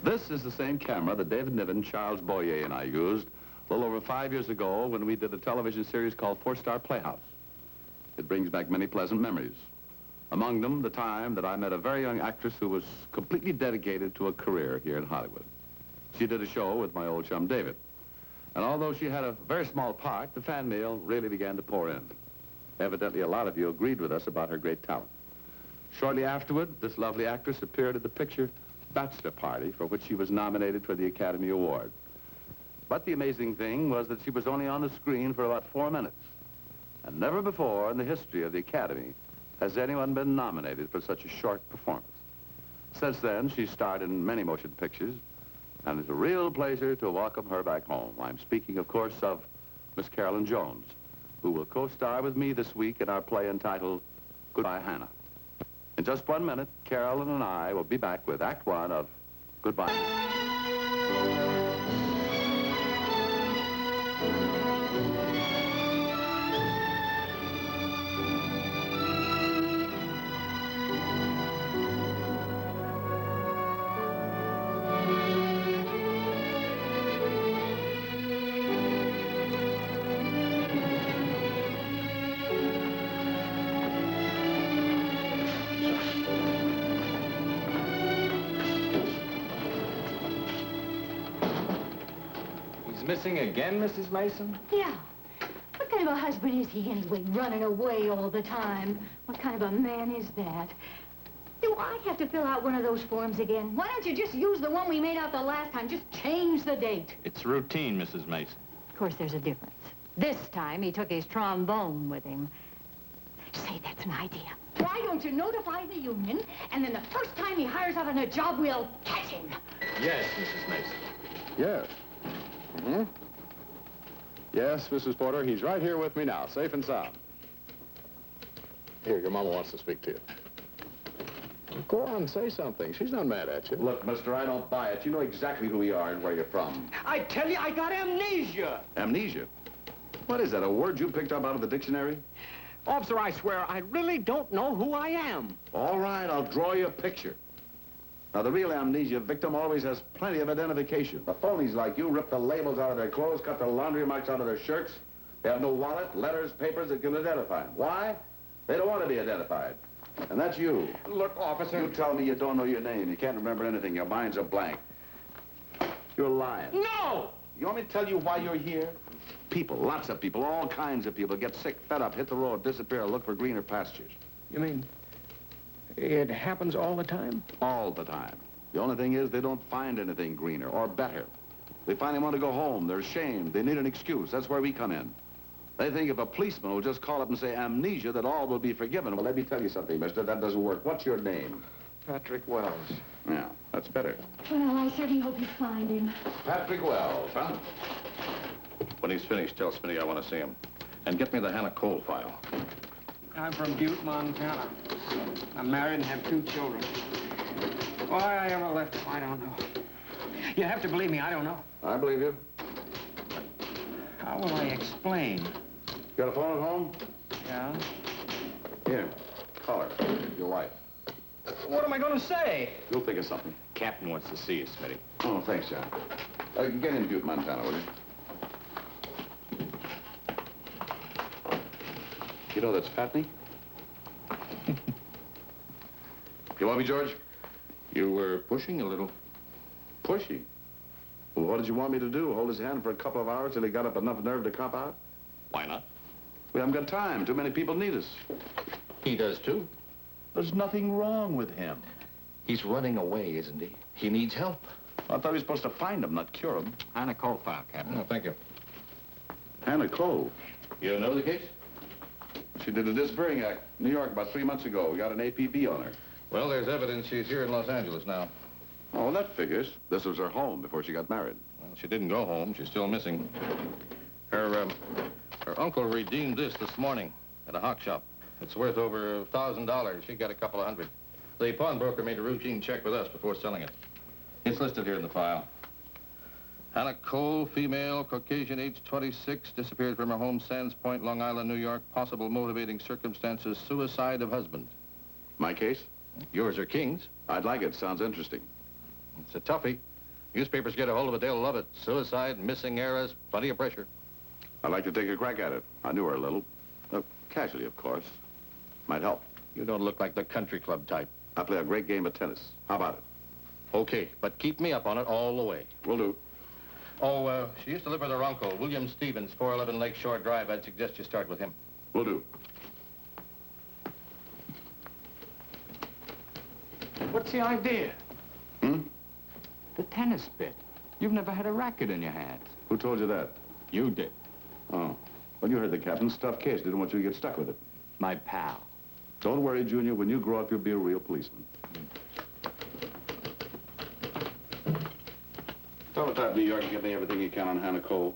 This is the same camera that David Niven, Charles Boyer, and I used a little over 5 years ago when we did a television series called Four-Star Playhouse. It brings back many pleasant memories. Among them, the time that I met a very young actress who was completely dedicated to a career here in Hollywood. She did a show with my old chum, David. And although she had a very small part, the fan mail really began to pour in. Evidently, a lot of you agreed with us about her great talent. Shortly afterward, this lovely actress appeared at the picture Bachelor Party, for which she was nominated for the Academy Award. But the amazing thing was that she was only on the screen for about 4 minutes. And never before in the history of the Academy has anyone been nominated for such a short performance. Since then, she's starred in many motion pictures, and it's a real pleasure to welcome her back home. I'm speaking, of course, of Miss Carolyn Jones, who will co-star with me this week in our play entitled Goodbye, Hannah. In just 1 minute, Carolyn and I will be back with Act One of Goodbye, Hannah. Missing again, Mrs. Mason? Yeah. What kind of a husband is he anyway, running away all the time? What kind of a man is that? Do I have to fill out one of those forms again? Why don't you just use the one we made out the last time? Just change the date. It's routine, Mrs. Mason. Of course, there's a difference. This time, he took his trombone with him. Say, that's an idea. Why don't you notify the union, and then the first time he hires out on a job, we'll catch him? Yes, Mrs. Mason. Yes. Mm-hmm. Yes, Mrs. Porter, he's right here with me now, safe and sound. Here, your mama wants to speak to you. Go on, say something. She's not mad at you. Look, mister, I don't buy it. You know exactly who we are and where you're from. I tell you, I got amnesia. Amnesia? What is that, a word you picked up out of the dictionary? Officer, I swear, I really don't know who I am. All right, I'll draw you a picture. Now, the real amnesia victim always has plenty of identification. The phonies like you rip the labels out of their clothes, cut the laundry marks out of their shirts. They have no wallet, letters, papers that can identify them. Why? They don't want to be identified. And that's you. Look, officer. You tell me you don't know your name. You can't remember anything. Your mind's a blank. You're lying. No! You want me to tell you why you're here? People, lots of people, all kinds of people get sick, fed up, hit the road, disappear, look for greener pastures. You mean it happens all the time? All the time. The only thing is they don't find anything greener or better. They finally want to go home. They're ashamed. They need an excuse. That's where we come in. They think if a policeman will just call up and say amnesia, that all will be forgiven. Well, let me tell you something, mister. That doesn't work. What's your name? Patrick Wells. Yeah, that's better. Well, I certainly hope you find him. Patrick Wells, huh? When he's finished, tell Smitty I want to see him. And get me the Hannah Cole file. I'm from Butte, Montana. I'm married and have 2 children. Why I ever left him, I don't know. You have to believe me, I don't know. I believe you. How will I explain? Got a phone at home? Yeah? Here, call her, your wife. What am I going to say? You'll think of something. Captain wants to see you, Smitty. Oh, thanks, John. Get in Butte, Montana, will you? You know that's fattening? You want me, George? You were pushing a little. Pushing? Well, what did you want me to do? Hold his hand for a couple of hours till he got up enough nerve to cop out? Why not? We haven't got time. Too many people need us. He does, too. There's nothing wrong with him. He's running away, isn't he? He needs help. I thought he was supposed to find him, not cure him. Hannah Cole file, Captain. Oh, thank you. Hannah Cole. You know the case? She did a disappearing act in New York about 3 months ago. We got an APB on her. Well, there's evidence she's here in Los Angeles now. Oh, well, that figures. This was her home before she got married. Well, she didn't go home. She's still missing. Her uncle redeemed this morning at a hawk shop. It's worth over $1,000. She got a couple of hundred. The pawnbroker made a routine check with us before selling it. It's listed here in the file. Hannah Cole, female, Caucasian, age 26, disappeared from her home, Sands Point, Long Island, New York. Possible motivating circumstances, suicide of husband. My case? Yours are kings. I'd like it. Sounds interesting. It's a toughie. Newspapers get a hold of it, they'll love it. Suicide, missing heirs, plenty of pressure. I'd like to take a crack at it. I knew her a little. Casually, of course. Might help. You don't look like the country club type. I play a great game of tennis. How about it? Okay, but keep me up on it all the way. Will do. Oh, she used to live with her uncle, William Stevens, 411 Lakeshore Drive. I'd suggest you start with him. Will do. What's the idea? Hmm? The tennis bit. You've never had a racket in your hands. Who told you that? You did. Oh. Well, you heard the captain's tough case. Didn't want you to get stuck with it. My pal. Don't worry, Junior. When you grow up, you'll be a real policeman. Teletype New York, get me everything you can on Hannah Cole.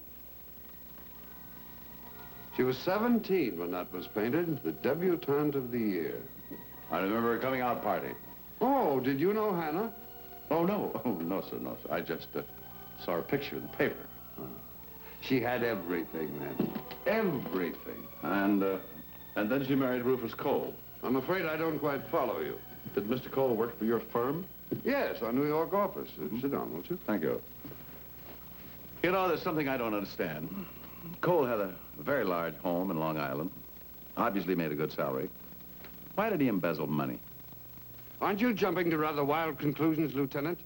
She was 17 when that was painted, the debutante of the year. I remember her coming out party. Oh, did you know Hannah? Oh, no. Oh, no, sir, no, sir. I just saw her picture in the paper. She had everything, man. Everything. And then she married Rufus Cole. I'm afraid I don't quite follow you. Did Mr. Cole work for your firm? Yes, our New York office. Sit down, won't you? Thank you. You know, there's something I don't understand. Cole had a very large home in Long Island. Obviously made a good salary. Why did he embezzle money? Aren't you jumping to rather wild conclusions, Lieutenant?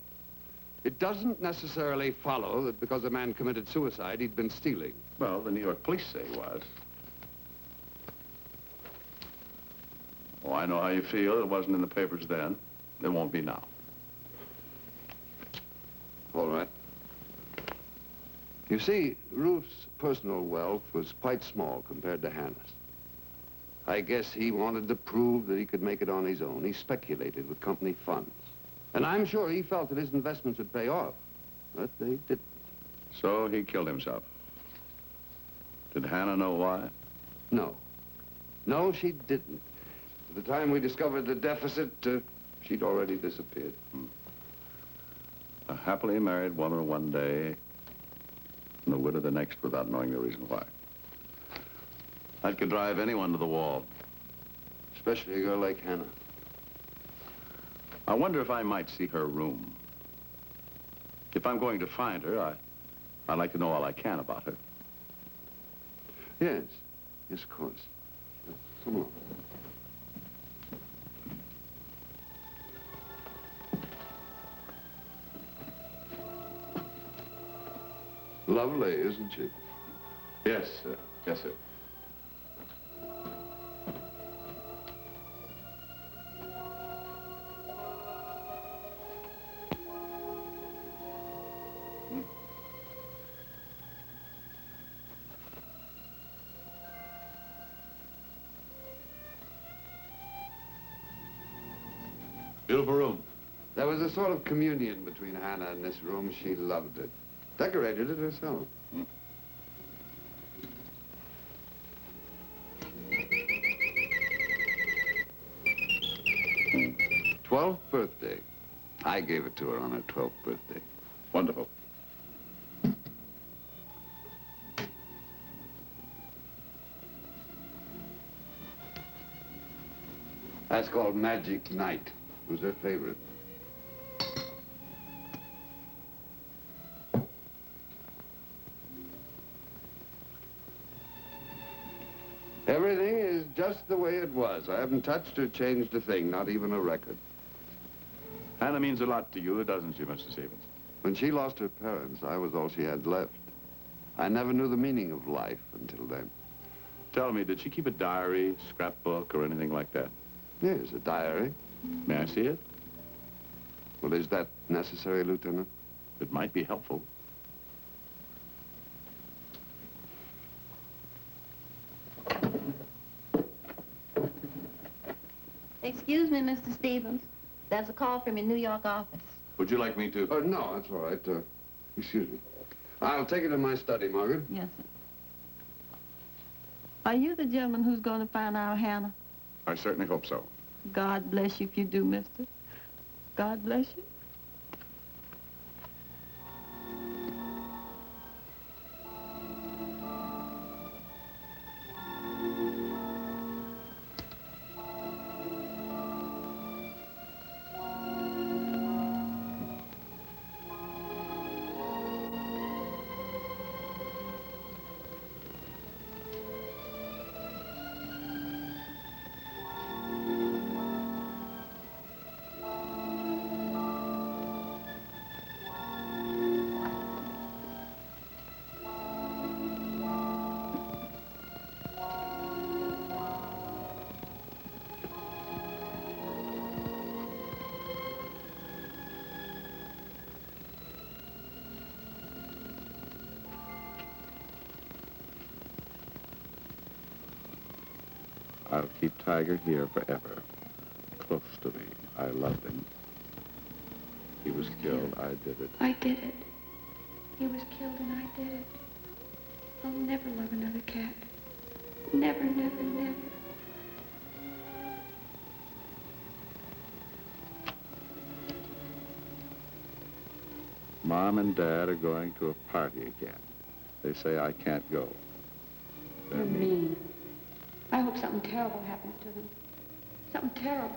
It doesn't necessarily follow that because a man committed suicide, he'd been stealing. Well, the New York police say he was. Oh, I know how you feel. It wasn't in the papers then. It won't be now. All right. You see, Rufe's personal wealth was quite small compared to Hannah's. I guess he wanted to prove that he could make it on his own. He speculated with company funds. And I'm sure he felt that his investments would pay off, but they didn't. So he killed himself. Did Hannah know why? No. No, she didn't. By the time we discovered the deficit, she'd already disappeared. A happily married woman one day, and the widow the next without knowing the reason why. That could drive anyone to the wall. Especially a girl like Hannah. I wonder if I might see her room. If I'm going to find her, I'd like to know all I can about her. Yes. Yes, of course. Come along. Lovely, isn't she? Yes, sir. Yes, sir. Beautiful room. There was a sort of communion between Hannah and this room. She loved it. Decorated it herself. 12th birthday. I gave it to her on her 12th birthday. Wonderful. That's called Magic Night. It was her favorite. Everything is just the way it was. I haven't touched or changed a thing, not even a record. Hannah means a lot to you, doesn't she, Mr. Stevens? When she lost her parents, I was all she had left. I never knew the meaning of life until then. Tell me, did she keep a diary, scrapbook, or anything like that? Yes, a diary. May I see it? Well, is that necessary, Lieutenant? It might be helpful. Excuse me, Mr. Stevens. That's a call from your New York office. Would you like me to? No, that's all right. Excuse me. I'll take it in my study, Margaret. Yes, sir. Are you the gentleman who's going to find our Hannah? I certainly hope so. God bless you if you do, mister. God bless you. I'll keep Tiger here forever, close to me. I loved him. He was killed. I did it. I did it. He was killed and I did it. I'll never love another cat. Never, never, never. Mom and Dad are going to a party again. They say I can't go. You're mean. I hope something terrible happens to them. Something terrible.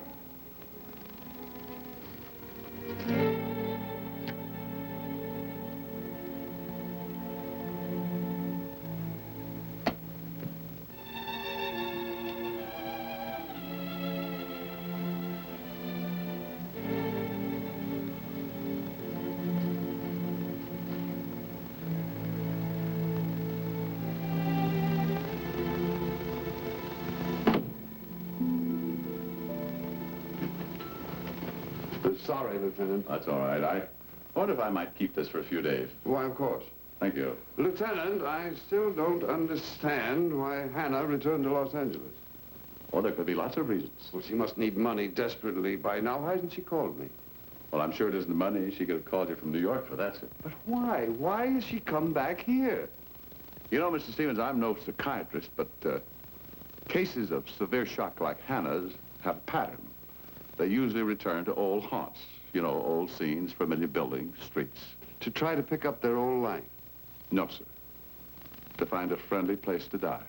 Sorry, Lieutenant. That's all right. I wonder if I might keep this for a few days. Why, of course. Thank you. Lieutenant, I still don't understand why Hannah returned to Los Angeles. Well, there could be lots of reasons. Well, she must need money desperately by now. Why hasn't she called me? Well, I'm sure it isn't the money. She could have called you from New York for that. But why? Why has she come back here? You know, Mr. Stevens, I'm no psychiatrist, but cases of severe shock like Hannah's have a pattern. They usually return to old haunts, you know, old scenes, familiar buildings, streets. To try to pick up their old life? No, sir. To find a friendly place to die.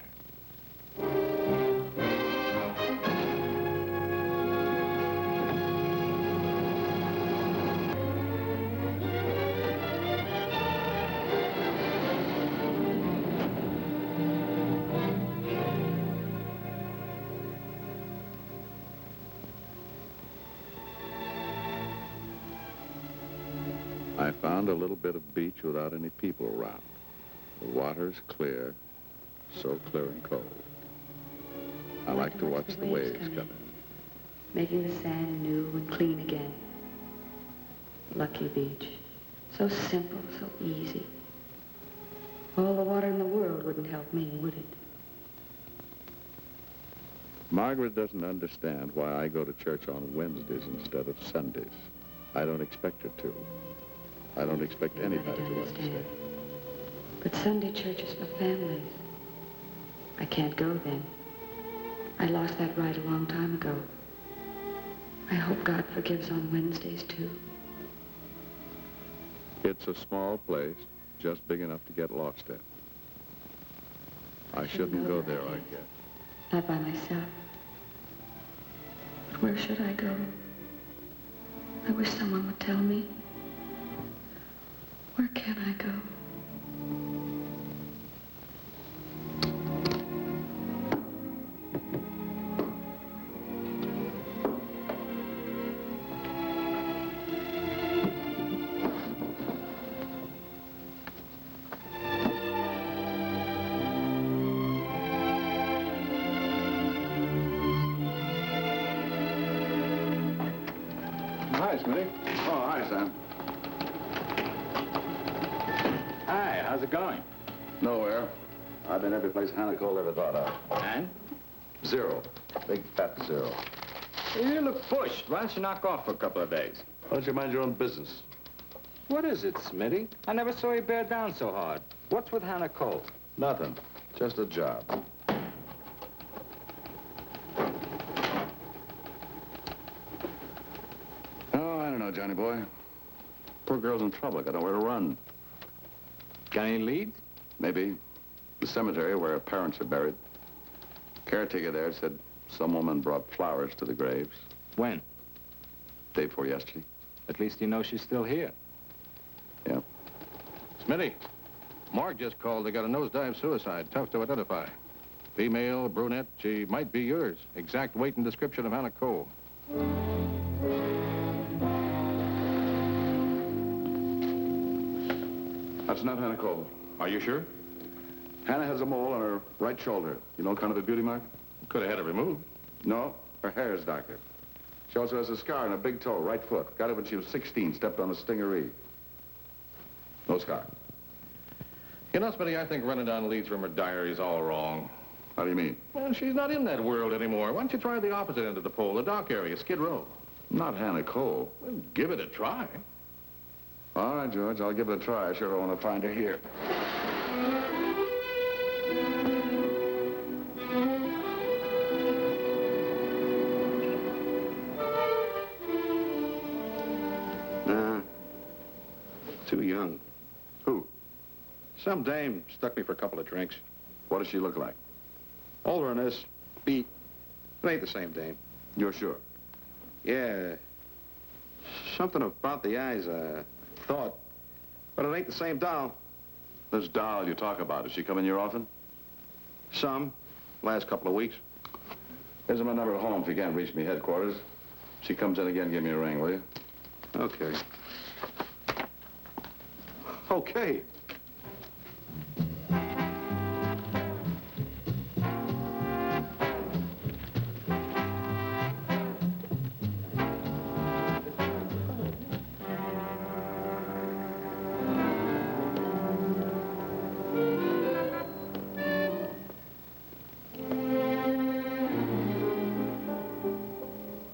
I found a little bit of beach without any people around. The water's clear, so clear and cold. I like to watch the waves come in. Making the sand new and clean again. Lucky beach. So simple, so easy. All the water in the world wouldn't help me, would it? Margaret doesn't understand why I go to church on Wednesdays instead of Sundays. I don't expect her to. I don't expect anybody to understand. But Sunday church is for families. I can't go then. I lost that right a long time ago. I hope God forgives on Wednesdays, too. It's a small place, just big enough to get lost in. I shouldn't go there, I guess. Not by myself. But where should I go? I wish someone would tell me. Where can I go? Hi, Smitty. Oh, hi, Sam. Hi, how's it going? Nowhere. I've been every place Hannah Cole ever thought of. And? Zero. Big fat zero. You look pushed. Why don't you knock off for a couple of days? Why don't you mind your own business? What is it, Smitty? I never saw you bear down so hard. What's with Hannah Cole? Nothing. Just a job. Oh, I don't know, Johnny boy. Poor girl's in trouble. Got nowhere to run. Got any leads? Maybe. The cemetery where her parents are buried. Caretaker there said some woman brought flowers to the graves. When? Day before yesterday. At least you know she's still here. Yeah. Smitty, Mark just called. They got a nosedive suicide. Tough to identify. Female, brunette. She might be yours. Exact weight and description of Hannah Cole. That's not Hannah Cole. Are you sure? Hannah has a mole on her right shoulder. You know, kind of a beauty mark? Could have had it removed. No, her hair is darker. She also has a scar on her big toe, right foot. Got it when she was 16, stepped on a stingaree. No scar. You know, Smitty, I think running down leads from her diary is all wrong. How do you mean? Well, she's not in that world anymore. Why don't you try the opposite end of the pole, the dock area, Skid Row? Not Hannah Cole. Well, give it a try. All right, George, I'll give it a try. I sure don't want to find her here. Nah. Too young. Who? Some dame stuck me for a couple of drinks. What does she look like? Older than this, beat. It ain't the same dame. You're sure? Yeah. Something about the eyes, thought. But it ain't the same doll. This doll you talk about, does she come in here often? Some. Last couple of weeks. Here's my number at home if you can't reach me headquarters. She comes in again, give me a ring, will you? Okay. Okay.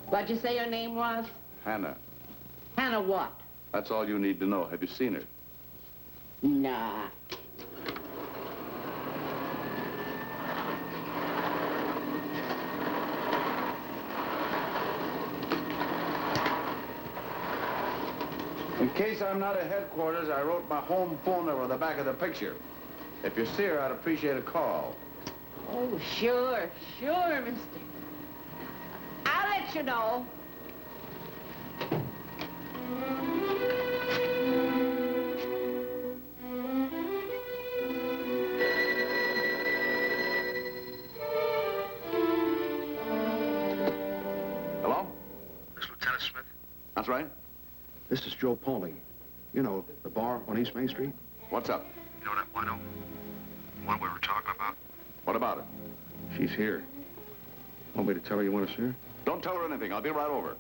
What'd you say your name was? Hannah. Hannah what? That's all you need to know. Have you seen her? Nah. In case I'm not at headquarters, I wrote my home phone number on the back of the picture. If you see her, I'd appreciate a call. Oh, sure, mister. I'll let you know. Hello? This Lieutenant Smith? That's right. This is Joe Pauling. You know, the bar on East Main Street? What's up? You know that wino? One we were talking about? What about her? She's here. Want me to tell her you want to see her? Don't tell her anything. I'll be right over.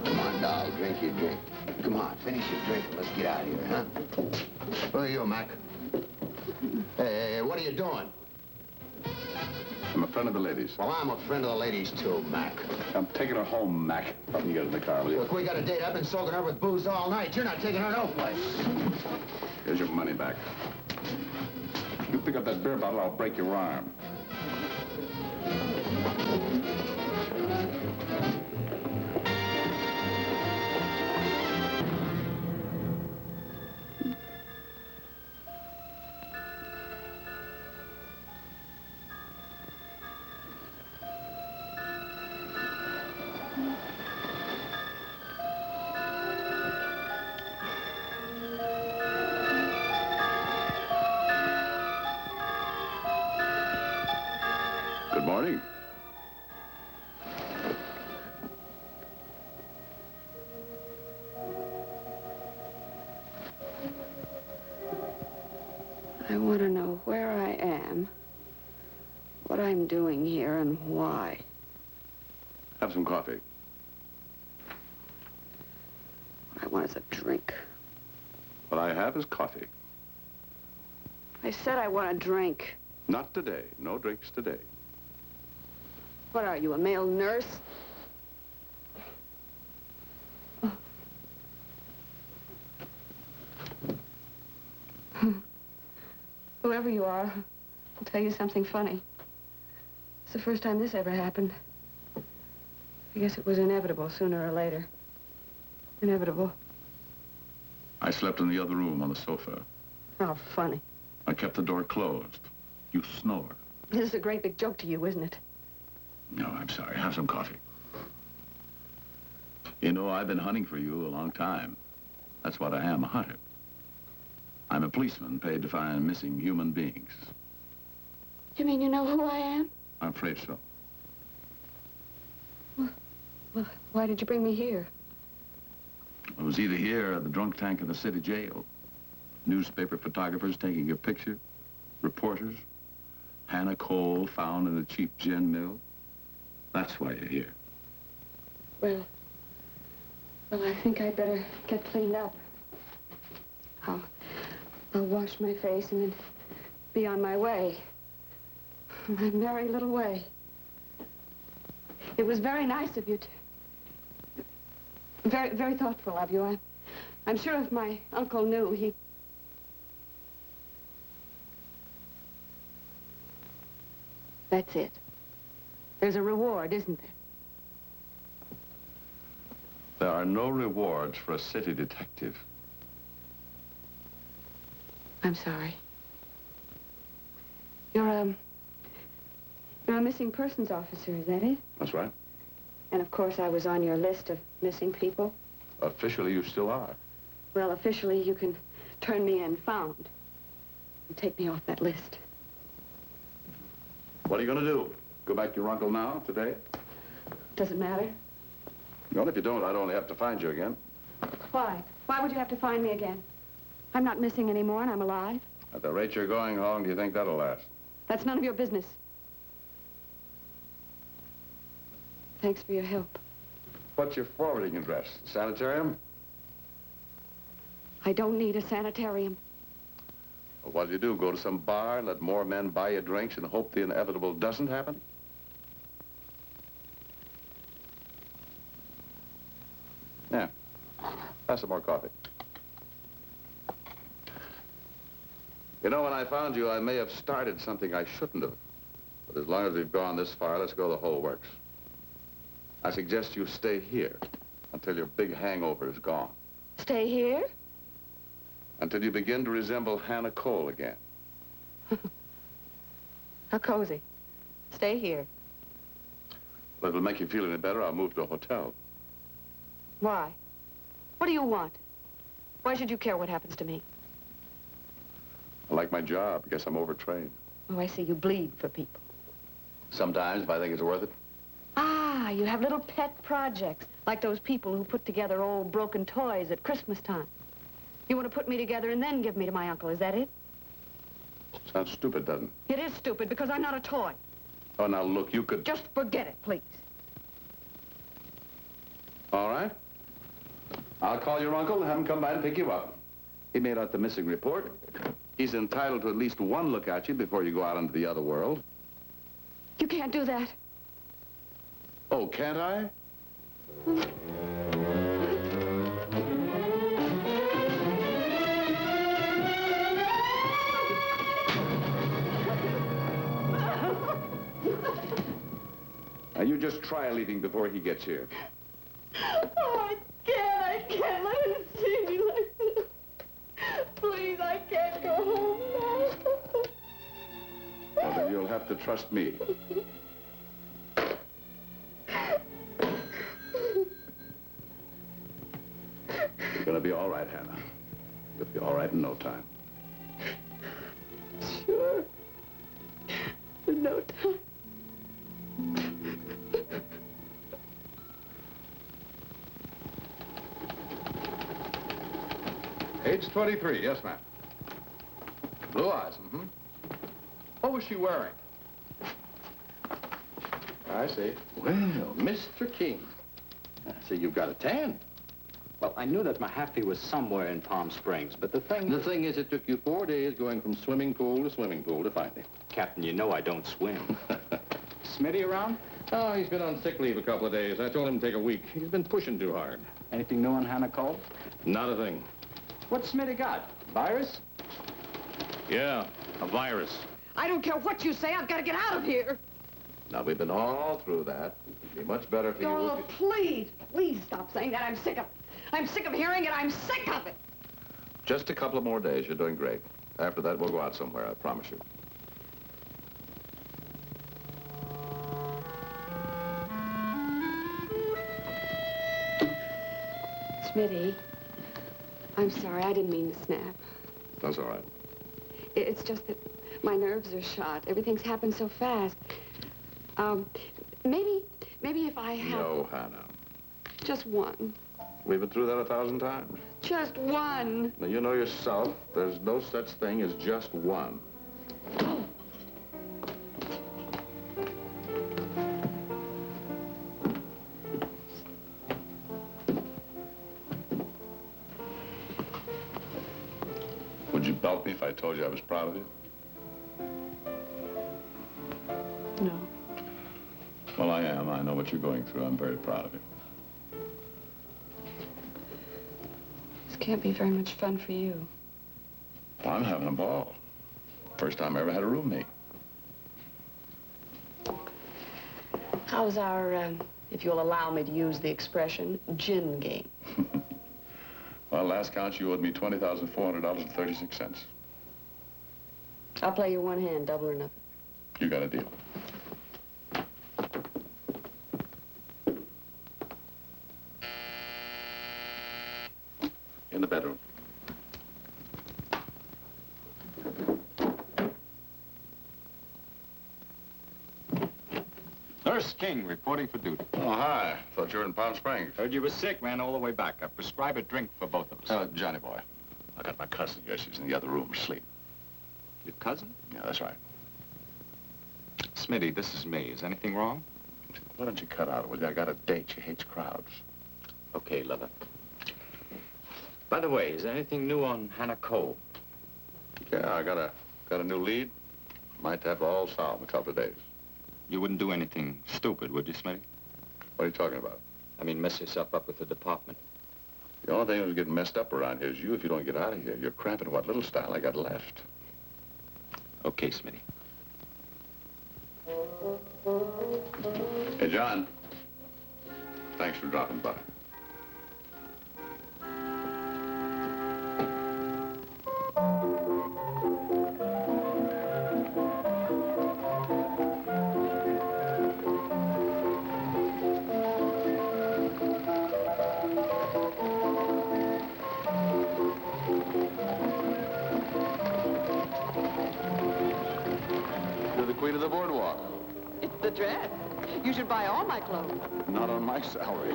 Come on, doll, drink your drink. Come on, finish your drink and let's get out of here, huh? Who are you, Mac? Hey, what are you doing? I'm a friend of the ladies. Well, I'm a friend of the ladies, too, Mac. I'm taking her home, Mac. Help me get in the car, will you? Look, we got a date. I've been soaking her with booze all night. You're not taking her no place. Here's your money back. If you pick up that beer bottle, I'll break your arm. Good morning. I want to know where I am, what I'm doing here, and why. Have some coffee. What I want is a drink. What I have is coffee. I said I want a drink. Not today. No drinks today. What are you, a male nurse? Whoever you are, I'll tell you something funny. It's the first time this ever happened. I guess it was inevitable sooner or later. Inevitable. I slept in the other room on the sofa. How funny. I kept the door closed. You snore. This is a great big joke to you, isn't it? No, I'm sorry. Have some coffee. You know, I've been hunting for you a long time. That's what I am, a hunter. I'm a policeman paid to find missing human beings. You mean you know who I am? I'm afraid so. Well, why did you bring me here? I was either here or the drunk tank in the city jail. newspaper photographers taking your picture, reporters, Hannah Cole found in a cheap gin mill. That's why you're here. Well, I think I'd better get cleaned up. I'll wash my face and then be on my way. My merry little way. It was very nice of you to... Very, very thoughtful of you. I'm sure if my uncle knew, he... That's it. There's a reward, isn't there? There are no rewards for a city detective. I'm sorry. You're a missing persons officer, is that it? That's right. And of course I was on your list of missing people. Officially, you still are. Well, officially you can turn me in found and take me off that list. What are you going to do? Go back to your uncle now, today? Does it matter? Well, if you don't, I'd only have to find you again. Why? Why would you have to find me again? I'm not missing anymore and I'm alive. At the rate you're going, how long do you think that'll last? That's none of your business. Thanks for your help. What's your forwarding address? Sanitarium? I don't need a sanitarium. Well, what do you do? Go to some bar, let more men buy you drinks, and hope the inevitable doesn't happen? Yeah. Pass some more coffee. You know, when I found you, I may have started something I shouldn't have. But as long as we've gone this far, let's go the whole works. I suggest you stay here until your big hangover is gone. Stay here? Until you begin to resemble Hannah Cole again. How cozy. Stay here. Well, if it'll make you feel any better, I'll move to a hotel. Why? What do you want? Why should you care what happens to me? I like my job. I guess I'm overtrained. Oh, I see. You bleed for people. Sometimes, if I think it's worth it. Ah, you have little pet projects, like those people who put together old broken toys at Christmas time. You want to put me together and then give me to my uncle, is that it? Sounds stupid, doesn't it? It is stupid, because I'm not a toy. Oh, now, look, you could... Just forget it, please. All right. I'll call your uncle and have him come by and pick you up. He made out the missing report. He's entitled to at least one look at you before you go out into the other world. You can't do that. Oh, can't I? Now, you just try leaving before he gets here. Oh, I can't let him see me like this. Please, I can't go home now. Well, then you'll have to trust me. You're gonna be all right, Hannah. You'll be all right in no time. Sure. In no time. Age 23, yes, ma'am. Blue eyes, mm-hmm. What was she wearing? I see. Well, Mr. King. I see you've got a tan. Well, I knew that Mahaffey was somewhere in Palm Springs, but the thing is, it took you 4 days going from swimming pool to find him. Captain, you know I don't swim. Smitty around? Oh, he's been on sick leave a couple of days. I told him to take a week. He's been pushing too hard. Anything new on Hannah Cole? Not a thing. What's Smitty got? Virus? Yeah, a virus. I don't care what you say. I've got to get out of here. Now, we've been all through that. It'd be much better for you Oh, if you... please, please stop saying that. I'm sick of it. I'm sick of hearing it. I'm sick of it. Just a couple of more days. You're doing great. After that, we'll go out somewhere, I promise you. Smitty, I'm sorry. I didn't mean to snap. That's all right. It's just that my nerves are shot. Everything's happened so fast. Maybe if I have... No, Hannah. Just one. We've been through that 1,000 times. Just one. Now, you know yourself, there's no such thing as just one. Would you belt me if I told you I was proud of you? No. Well, I am. I know what you're going through. I'm very proud of you. This can't be very much fun for you. Well, I'm having a ball. First time I ever had a roommate. How's our, if you'll allow me to use the expression, gin game? Well, last count, you owed me $20,400.36. I'll play you one hand, double or nothing. You got a deal. In the bedroom. Nurse King reporting for duty. Oh, hi. Thought you were in Palm Springs. Heard you were sick, ran all the way back. I prescribed a drink for both of us. Johnny boy. I got my cousin here. She's in the other room asleep. Your cousin? Yeah, that's right. Smitty, this is me. Is anything wrong? Why don't you cut out with you? I got a date. She hates crowds. Okay, lover. By the way, is there anything new on Hannah Cole? Yeah, I got a new lead. Might have all solved in a couple of days. You wouldn't do anything stupid, would you, Smitty? What are you talking about? I mean, mess yourself up with the department. The only thing that's getting messed up around here is you if you don't get out of here. You're cramping what little style I got left. Okay, Smitty. Hey, John. Thanks for dropping by. You're the queen of the boardwalk. It's the dress. You should buy all my clothes. Not on my salary.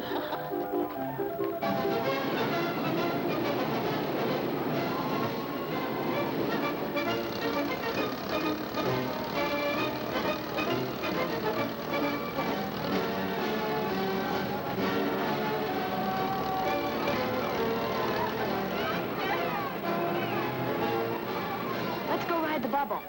Let's go ride the bubble.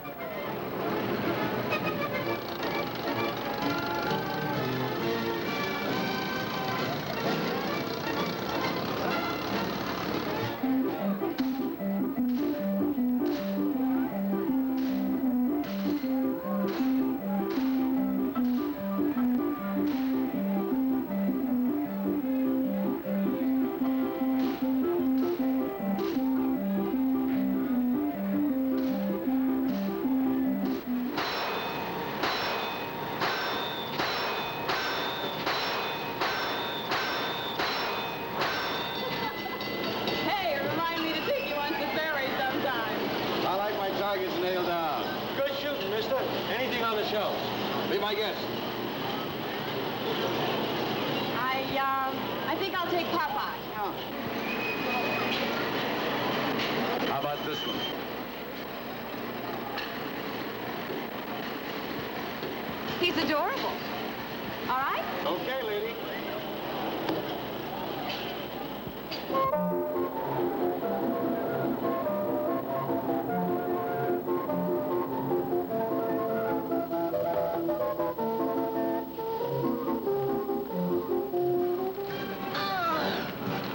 Hey, remind me to take you on safari sometime. I like my targets nailed down. Good shooting, mister. Anything on the show. Be my guest. I think I'll take Popeye. How about this one? He's adorable. All right? Okay, lady.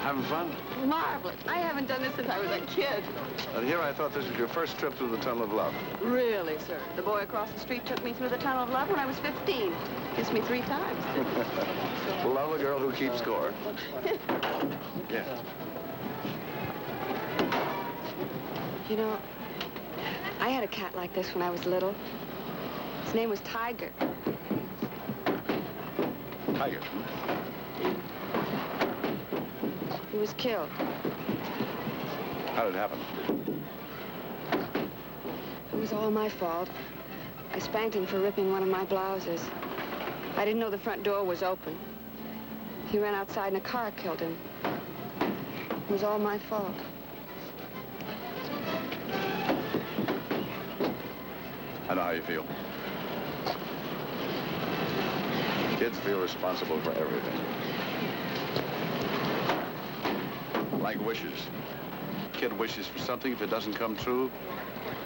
Having fun? Marvelous. I haven't done this since I was a kid. And here I thought this was your first trip through the Tunnel of Love. Really, sir? The boy across the street took me through the Tunnel of Love when I was 15. Kissed me 3 times. Love a girl who keeps score. Yeah. You know, I had a cat like this when I was little. His name was Tiger. Tiger. He was killed. How did it happen? It was all my fault. I spanked him for ripping one of my blouses. I didn't know the front door was open. He ran outside and a car killed him. It was all my fault. I know how you feel. Kids feel responsible for everything. Like wishes. Kid wishes for something. If it doesn't come true,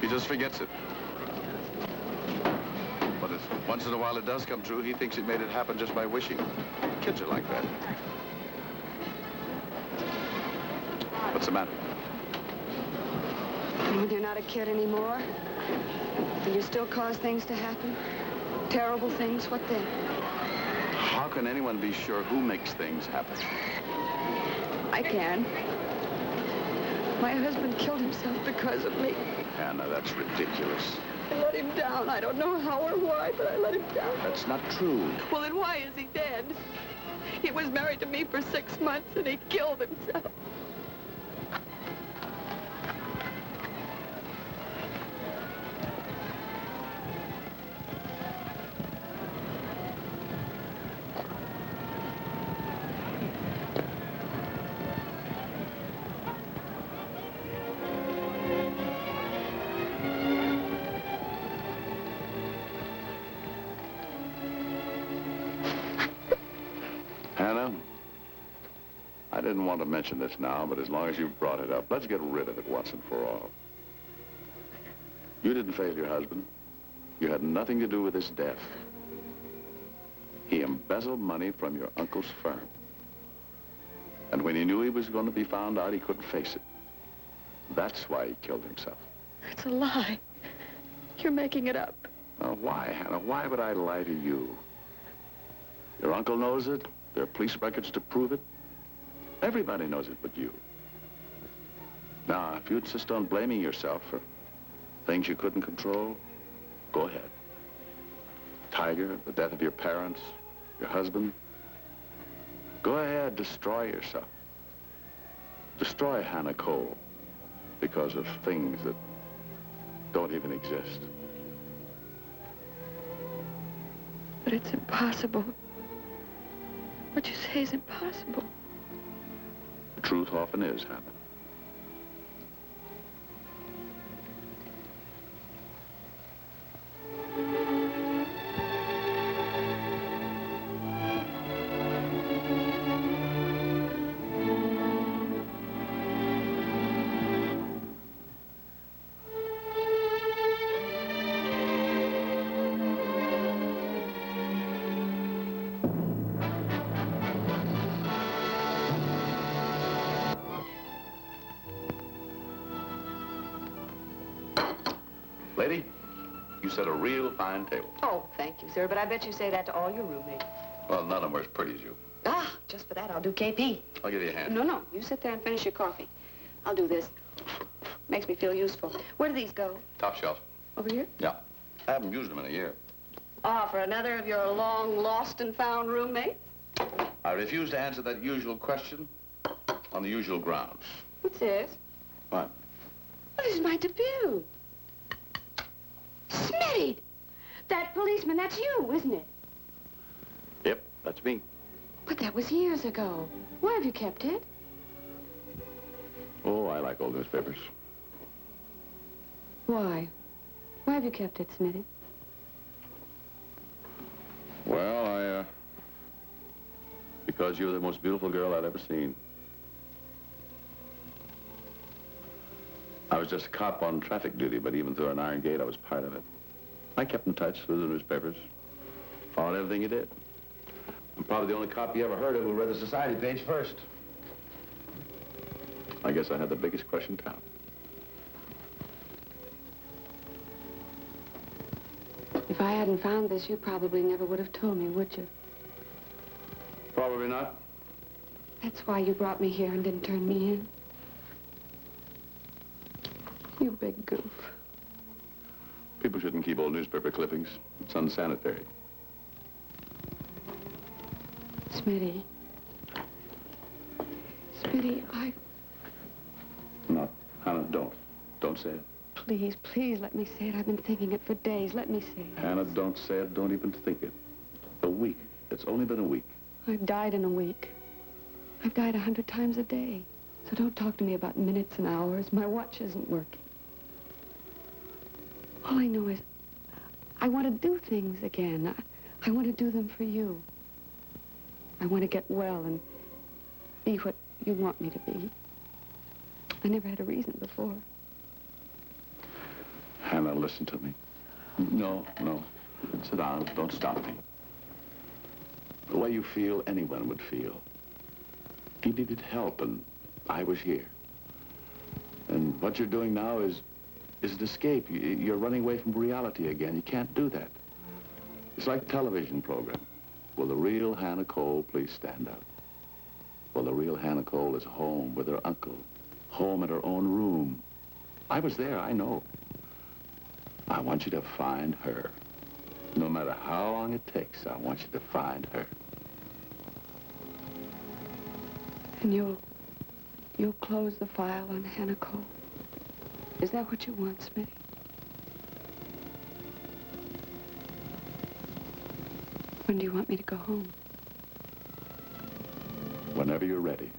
he just forgets it. But if once in a while it does come true, he thinks he made it happen just by wishing. Kids are like that. What's the matter? When you're not a kid anymore, and you still cause things to happen, terrible things, what then? How can anyone be sure who makes things happen? I can. My husband killed himself because of me. Hannah, that's ridiculous. I let him down. I don't know how or why, but I let him down. That's not true. Well, then why is he dead? He was married to me for 6 months, and he killed himself. Hannah, I didn't want to mention this now, but as long as you've brought it up, let's get rid of it once and for all. You didn't fail your husband. You had nothing to do with his death. He embezzled money from your uncle's firm. And when he knew he was going to be found out, he couldn't face it. That's why he killed himself. It's a lie. You're making it up. Now, why, Hannah? Why would I lie to you? Your uncle knows it. There are police records to prove it. Everybody knows it but you. Now, if you insist on blaming yourself for things you couldn't control, go ahead. Tiger, the death of your parents, your husband. Go ahead, destroy yourself. Destroy Hannah Cole because of things that don't even exist. But it's impossible. What you say is impossible. The truth often is, Hannah. Lady, you set a real fine table. Oh, thank you, sir, but I bet you say that to all your roommates. Well, none of them are as pretty as you. Ah, just for that, I'll do KP. I'll give you a hand. No, you sit there and finish your coffee. I'll do this. Makes me feel useful. Where do these go? Top shelf. Over here? Yeah. I haven't used them in a year. Ah, for another of your long lost and found roommates? I refuse to answer that usual question on the usual grounds. What's this? What? Well, this is my debut. Smitty! That policeman, that's you, isn't it? Yep, that's me. But that was years ago. Why have you kept it? Oh, I like old newspapers. Why? Why have you kept it, Smitty? Well, because you're the most beautiful girl I'd ever seen. I was just a cop on traffic duty, but even through an iron gate, I was part of it. I kept in touch through the newspapers, followed everything you did. I'm probably the only cop you ever heard of who read the society page first. I guess I had the biggest crush in town. If I hadn't found this, you probably never would have told me, would you? Probably not. That's why you brought me here and didn't turn me in. You big goof. People shouldn't keep old newspaper clippings. It's unsanitary. Smitty. Smitty, No, Hannah, don't. Don't say it. Please, please let me say it. I've been thinking it for days. Let me say it. Hannah, don't say it. Don't even think it. A week. It's only been a week. I've died in a week. I've died 100 times a day. So don't talk to me about minutes and hours. My watch isn't working. All I know is I want to do things again. I want to do them for you. I want to get well and be what you want me to be. I never had a reason before. Hannah, listen to me. No. Sit down. Don't stop me. The way you feel, anyone would feel. You needed help, and I was here. And what you're doing now is an escape. You're running away from reality again. You can't do that. It's like a television program. Will the real Hannah Cole please stand up? Well, the real Hannah Cole is home with her uncle, home in her own room. I was there, I know. I want you to find her. No matter how long it takes, I want you to find her. And you'll close the file on Hannah Cole. Is that what you want, Smitty? When do you want me to go home? Whenever you're ready.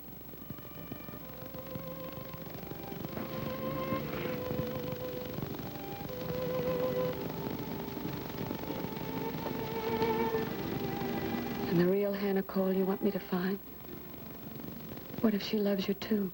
And the real Hannah Cole you want me to find? What if she loves you too?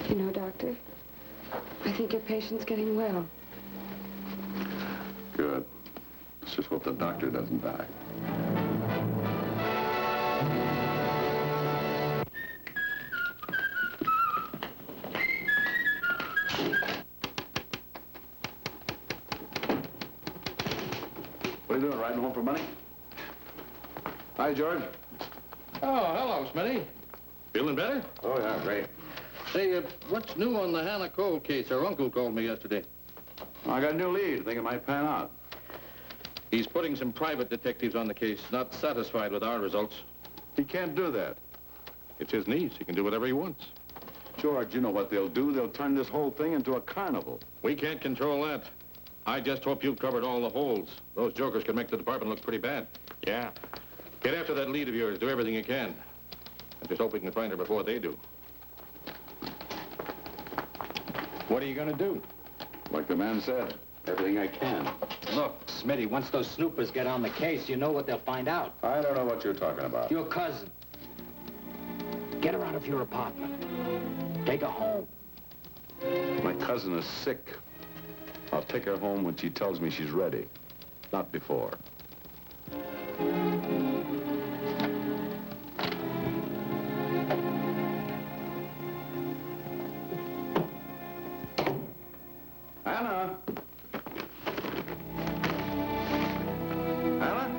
You know, Doctor, I think your patient's getting well. Good. Let's just hope the doctor doesn't die. What are you doing, riding home for money? Hi, George. Oh, hello, Smitty. Feeling better? Oh, yeah, great. Hey, what's new on the Hannah Cole case? Her uncle called me yesterday. I got a new lead. I think it might pan out. He's putting some private detectives on the case, not satisfied with our results. He can't do that. It's his niece. He can do whatever he wants. George, you know what they'll do? They'll turn this whole thing into a carnival. We can't control that. I just hope you've covered all the holes. Those jokers can make the department look pretty bad. Yeah. Get after that lead of yours. Do everything you can. I just hope we can find her before they do. What are you going to do? Like the man said, everything I can. Look, Smitty, once those snoopers get on the case, you know what they'll find out. I don't know what you're talking about. Your cousin. Get her out of your apartment. Take her home. My cousin is sick. I'll take her home when she tells me she's ready. Not before. Hannah? Hannah?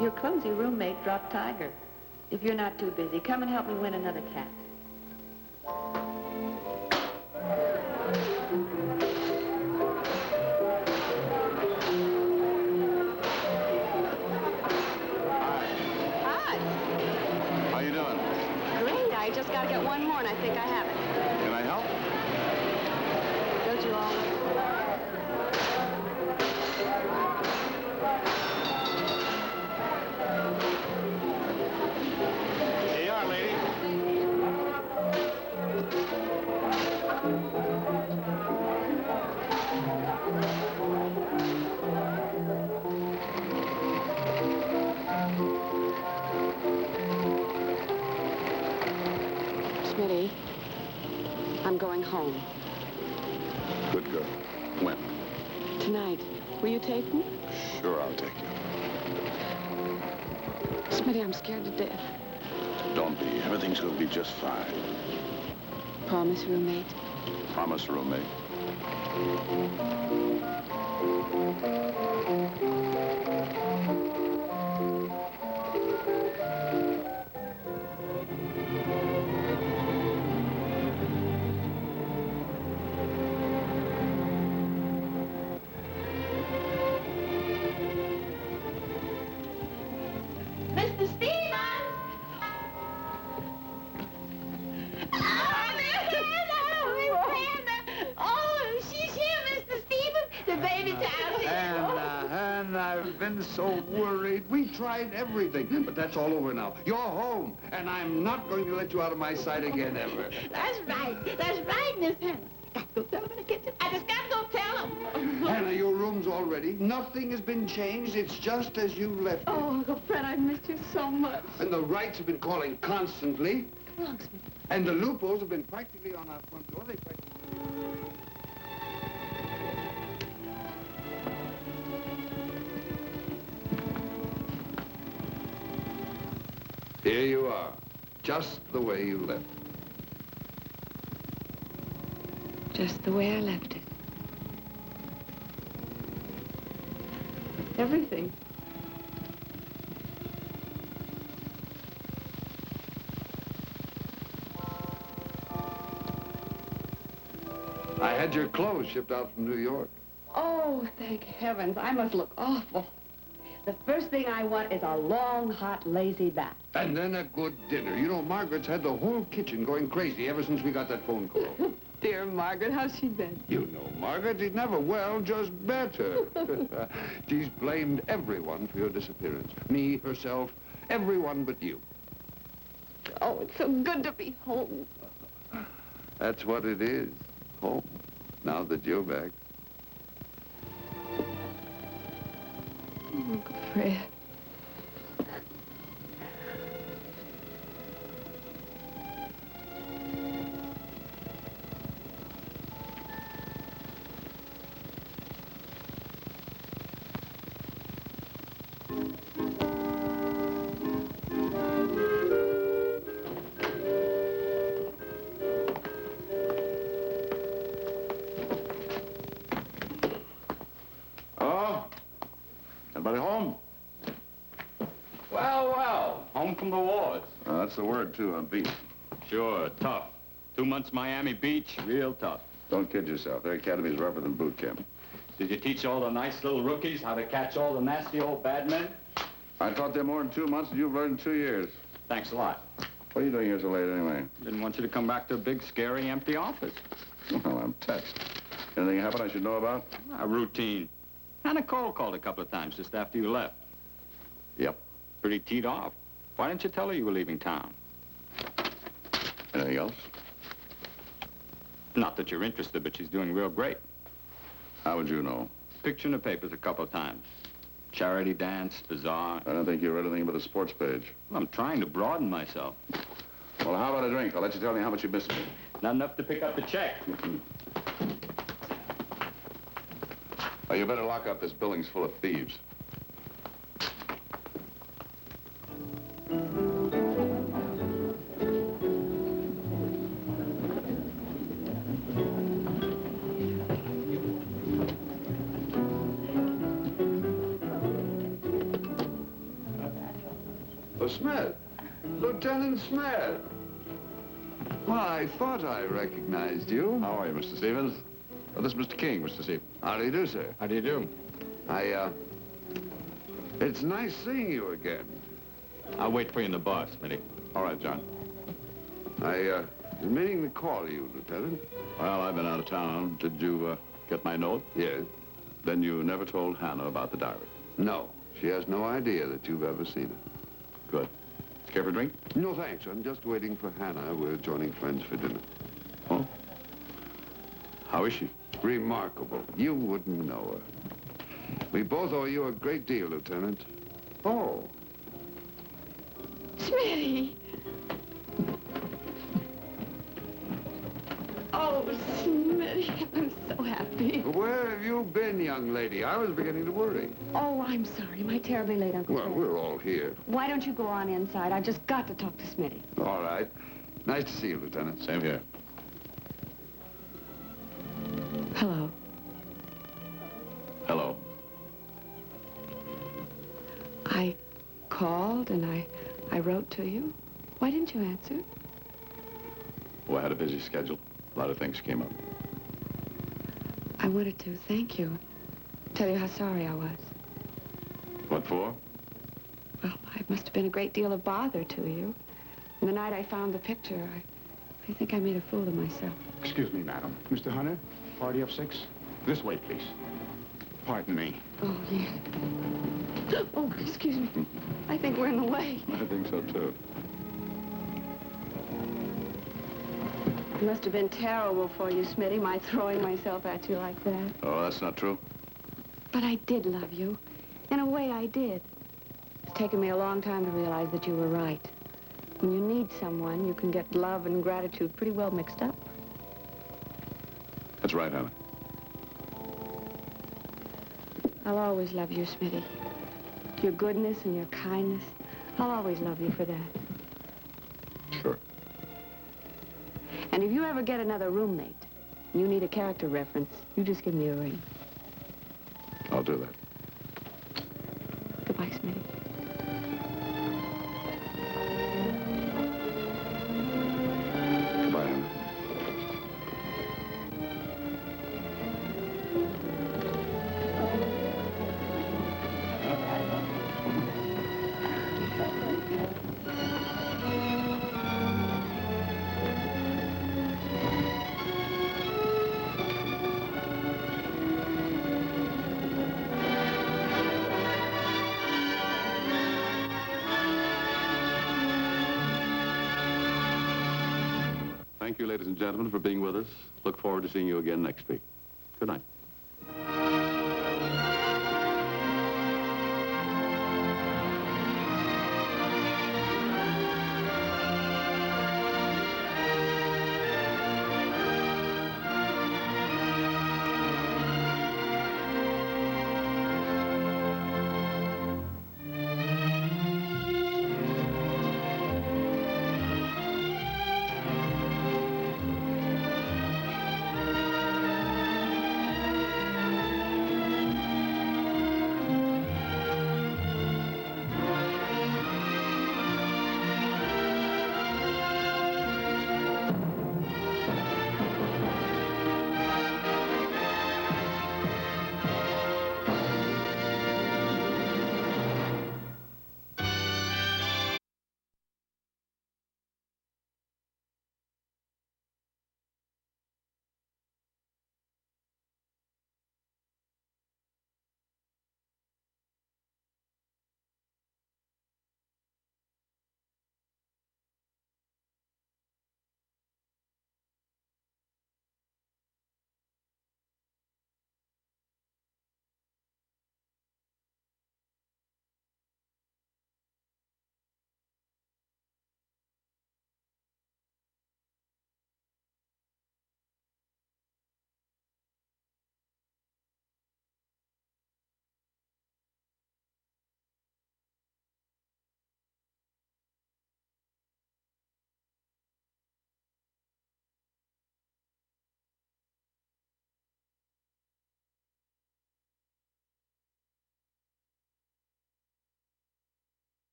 Your clumsy roommate dropped Tiger. If you're not too busy, come and help me win another cat. Hi. How you doing? Great. I just got to get one more, and I think I have it. Can I help? Don't you all? Here you are, lady. Smitty, I'm going home. Good girl. When? Tonight. Will you take me? Sure, I'll take you. Smitty, I'm scared to death. Don't be. Everything's going to be just fine. Promise, roommate. Promise, roommate. baby town. Hannah, I've been so worried. We tried everything, but that's all over now. You're home, and I'm not going to let you out of my sight again ever. That's right, Miss Hannah. Got to go tell him in the kitchen. I just got to go tell him. Hannah, your room's all ready. Nothing has been changed. It's just as you left it. Oh, Uncle Fred, I missed you so much. And the Wrights have been calling constantly. Come along, Smith. And the Lupos have been practically on our front door. They practically... Here you are, just the way you left it. Just the way I left it. Everything. I had your clothes shipped out from New York. Oh, thank heavens. I must look awful. The first thing I want is a long, hot, lazy bath. And then a good dinner. You know, Margaret's had the whole kitchen going crazy ever since we got that phone call. Dear Margaret, how's she been? You know, Margaret, she's never well, just better. She's blamed everyone for your disappearance. Me, herself, everyone but you. Oh, it's so good to be home. That's what it is. Home. Now that you're back. Uncle Fred. Everybody home? Well, well, home from the wars. That's the word, too. I'm beat. Sure, tough. 2 months Miami Beach, real tough. Don't kid yourself. Their academy's rougher than boot camp. Did you teach all the nice little rookies how to catch all the nasty old bad men? I taught them more in 2 months than you've learned in 2 years. Thanks a lot. What are you doing here so late, anyway? Didn't want you to come back to a big, scary, empty office. Well, I'm touched. Anything happen I should know about? Routine. Hannah called a couple of times just after you left. Yep. Pretty teed off. Why didn't you tell her you were leaving town? Anything else? Not that you're interested, but she's doing real great. How would you know? Picture in the papers a couple of times. Charity dance, bazaar. I don't think you read anything but the sports page. Well, I'm trying to broaden myself. Well, how about a drink? I'll let you tell me how much you missed me. Not enough to pick up the check. Oh, you better lock up. This building's full of thieves. Oh, Smith. Lieutenant Smith. Well, I thought I recognized you. How are you, Mr. Stevens? Oh, this is Mr. King, Mr. Stevens. How do you do, sir? How do you do? It's nice seeing you again. I'll wait for you in the bar, Smitty. All right, John. I was meaning to call you, Lieutenant. Well, I've been out of town. Did you get my note? Yes. Then you never told Hannah about the diary? No. She has no idea that you've ever seen it. Good. Care for a drink? No, thanks. I'm just waiting for Hannah. We're joining friends for dinner. Oh? How is she? Remarkable. You wouldn't know her. We both owe you a great deal, Lieutenant. Oh. Smitty! Oh, Smitty, I'm so happy. Where have you been, young lady? I was beginning to worry. Oh, I'm sorry. Am I terribly late, Uncle Well, Fred? we're all here. Why don't you go on inside? I've just got to talk to Smitty. All right. Nice to see you, Lieutenant. Same here. Hello. Hello. I called and I wrote to you. Why didn't you answer? Well, I had a busy schedule. A lot of things came up. I wanted to thank you. Tell you how sorry I was. What for? Well, I must have been a great deal of bother to you. And the night I found the picture, I think I made a fool of myself. Excuse me, madam. Mr. Hunter, party of 6. This way, please. Pardon me. Oh, yeah. Oh, excuse me. I think we're in the way. I think so, too. It must have been terrible for you, Smitty, my throwing myself at you like that. Oh, that's not true. But I did love you. In a way, I did. It's taken me a long time to realize that you were right. When you need someone, you can get love and gratitude pretty well mixed up. That's right, Hannah. I'll always love you, Smitty. Your goodness and your kindness. I'll always love you for that. Sure. And if you ever get another roommate, and you need a character reference, you just give me a ring. I'll do that. Goodbye, Smitty. Goodbye, Hannah. Thank you, ladies and gentlemen, for being with us. Look forward to seeing you again next week. Good night.